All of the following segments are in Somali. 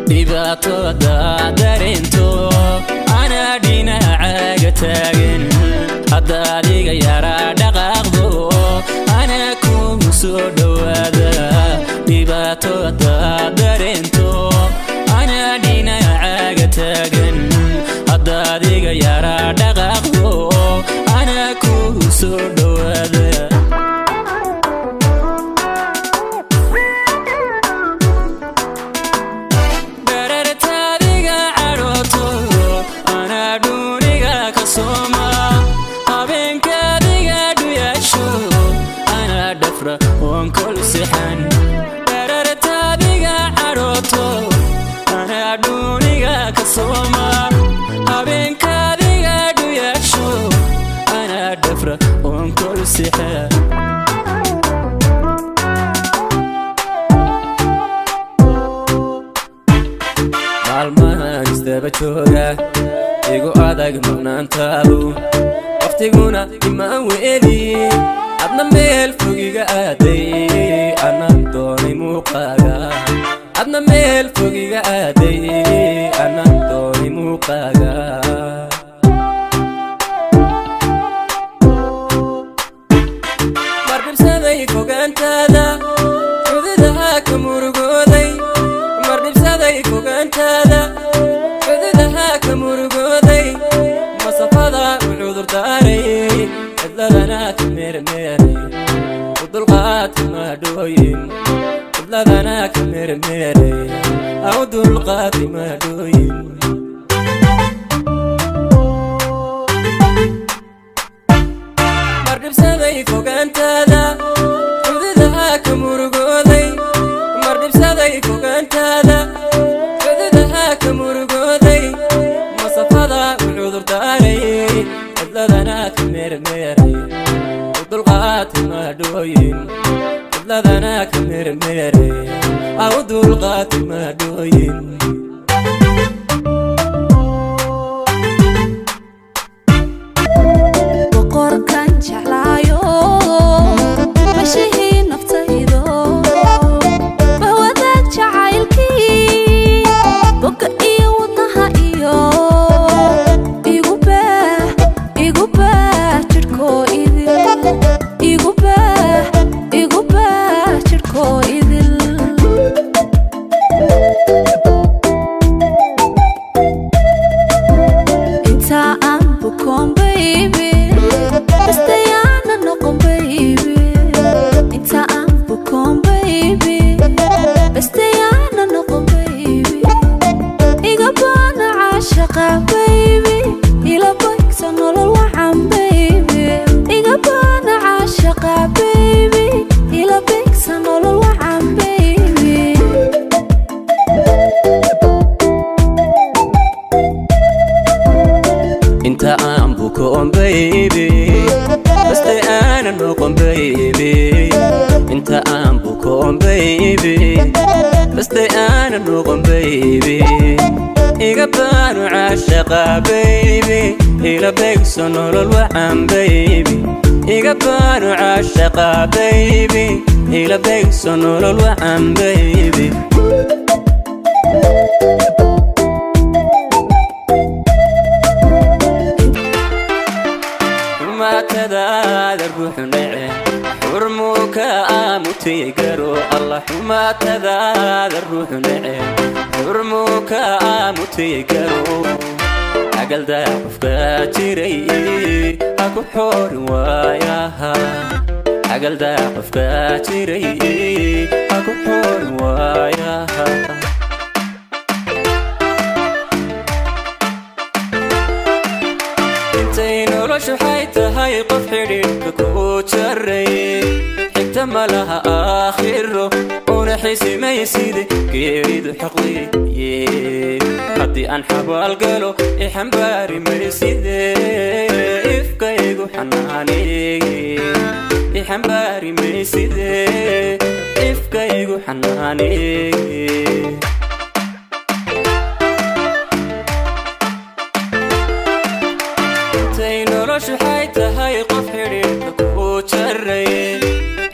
dhibaatada dareento ana dhinacaaga taagan hadda adiga yaraa dhaqaaqdo ana kugu soo dhawaada dhibaatada dareento ana dhinacaaga taagan hadda adiga yaraa dhaqaaqdo ana kugu soo dhawaada وانكل سحن دررتاديغا عروتو انا دونيغا كسوما habeenkaadiga dhuyasho ana dhafra وانكل سحن maalmahan isdaba jooga igu adag maqnaantaadu waqtiguna imaan weeli adna meel fogiga aaday ana doonay muuqaaga adna meel fogiga aaday ana doonay muuqaaga mardibsaday fogaantaada xuduudaha ka murugooday mardibsaday fogaantaada xuduudaha ka murugooday masafada cudur daaray cidladana ka meermeeray udulqaad ma dhooyin cidladana ka meermeeray udulqaad ma dhooyin mardibsaday fogaantaada xuduudaha ka murugooday mardibsaday fogaantaada xuduudaha ka murugooday masafada cudur daaray cidladana ka meermeeray udulqaad ma dhooyin cidladana ka meermeeray udulqaad ma dhooyin boqorkan jeclaayo mashihii naftaydo bahwadaag jacaylkii boga iyo wadnaha iyo igu baah jirhkoo idil igu baah jirhkoo idil inta aan bukoon baby bastayaana noqon baby inta aan bukoon baby bastayaana noqon baby iga baana caashaqa baby ila bagsa nolol wacan baby iga baana caashaqa baby ila bagsa nolol wacan baby inta aan bukoon baby bastayaana noqon baby inta aan bukoon baby bastayaana noqon baby iga baanu caashaqa baby ila bagsa nolol wacan baby iga baanu caashaqa baby ila bagsa nolol wacan baby حماتذا الروح نعي حرمك آمتي قرو الله حماتذا الروح نعي حرمك آمتي قرو عقل دا قفكاتيري أكو حور واياها عقل دا قفكاتيري أكو حور واياها noloshu waxay tahay qof xidhiidhka ku jaray xigta ma laha aakhiro una xisimayside geeridu xaqliye haddii aan xabaal galo xambaari mayside ifkaygu xanaaneye xambaari mayside ifkaygu xanaaneye noloshu waxay tahay qof xidhiidhka ku jaray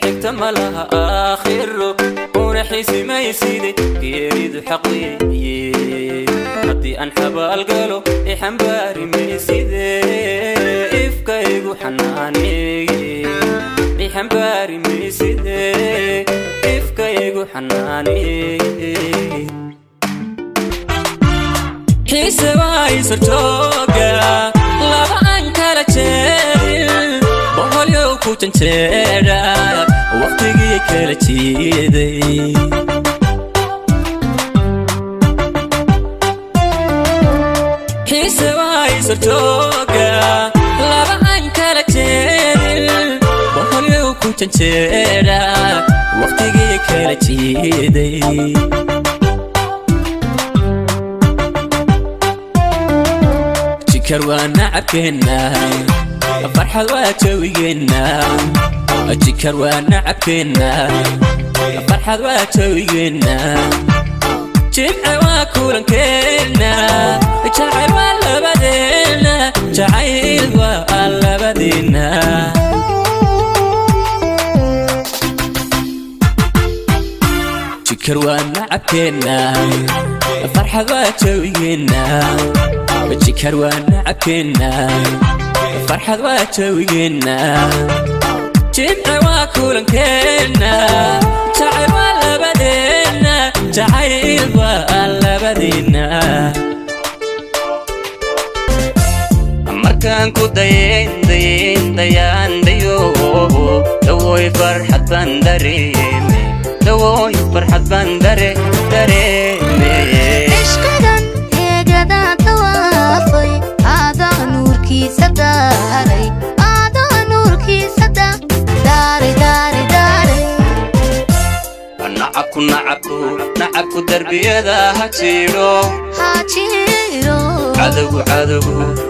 xigta ma ما لها آخر ونحسي ما يسيدي يريد حقي هدي أنحب القلو يحنباري ما يسيدي إفكايقو حناني يحنباري ما يسيدي إفكايقو حناني حيسة وايسر توقع لابا أنكالة تشيرل بوهل يوكو تنتيرا وقتي كالة تيدي حيسة وايسر توقع لابا أنكالة تشيرل بوهل يوكو تنتيرا وقتي كالة تيدي كروانا عبكينا فرحة واتوينا كروانا عبكينا فرحة واتوينا جمع واكولا كينا جعل ولا بدينا جعيل ولا بدينا كروانا عبكينا فرحة واتوينا كروانا عبكينا فرحة واتوينا جمع واكولا كينا جعل ولا بدينا جعيل ولا بدينا مركان كو ديان ديوبو دوي فرحة بندريمي دوي فرحة بندريمي نعبكو دربيدا هاتشيرو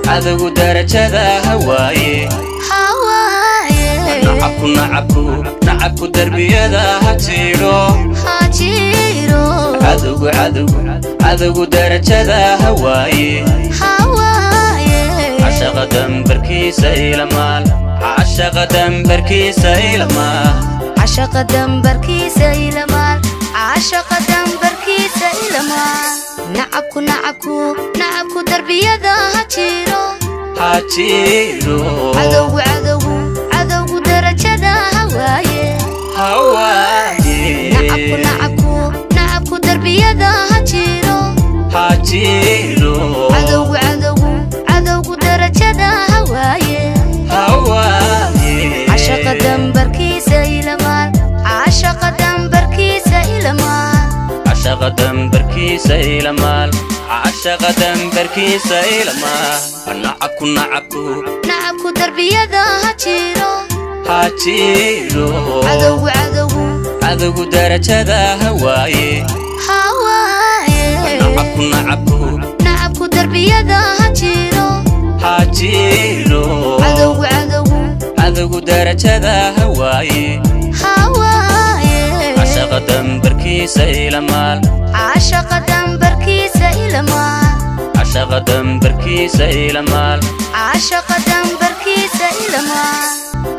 عدو درجدا هواي نعبكو دربيدا هاتشيرو عدو درجدا هواي عشق دمبركيس إلى مال عشق دمبركيس إلى مال عشق دمبركيس إلى مال عشق دمبركيس إلى مال نعبكو دربي يدا هاتشيرو عدو درجة هواي نعبكو دربي يدا هاتشيرو عدو درجة هواي عشق دمبركيس إلى مال عشق دمبركيس إلى مال عشق دمبركيس إلى مال عشق دمبركيس إلى مال نعبكو دربي يدا هاتشيرو عدو درجة هواي نعبكو دربي يدا هاتشيرو عدو درجة هواي عشق دمبركيس إلى مال عشق دمبركيس إلى مال عشق دمبركيس إلى مال عشق دمبركيس إلى مال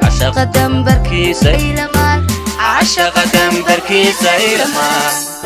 عشق دمبركيس إلى مال عشق دمبركيس إلى مال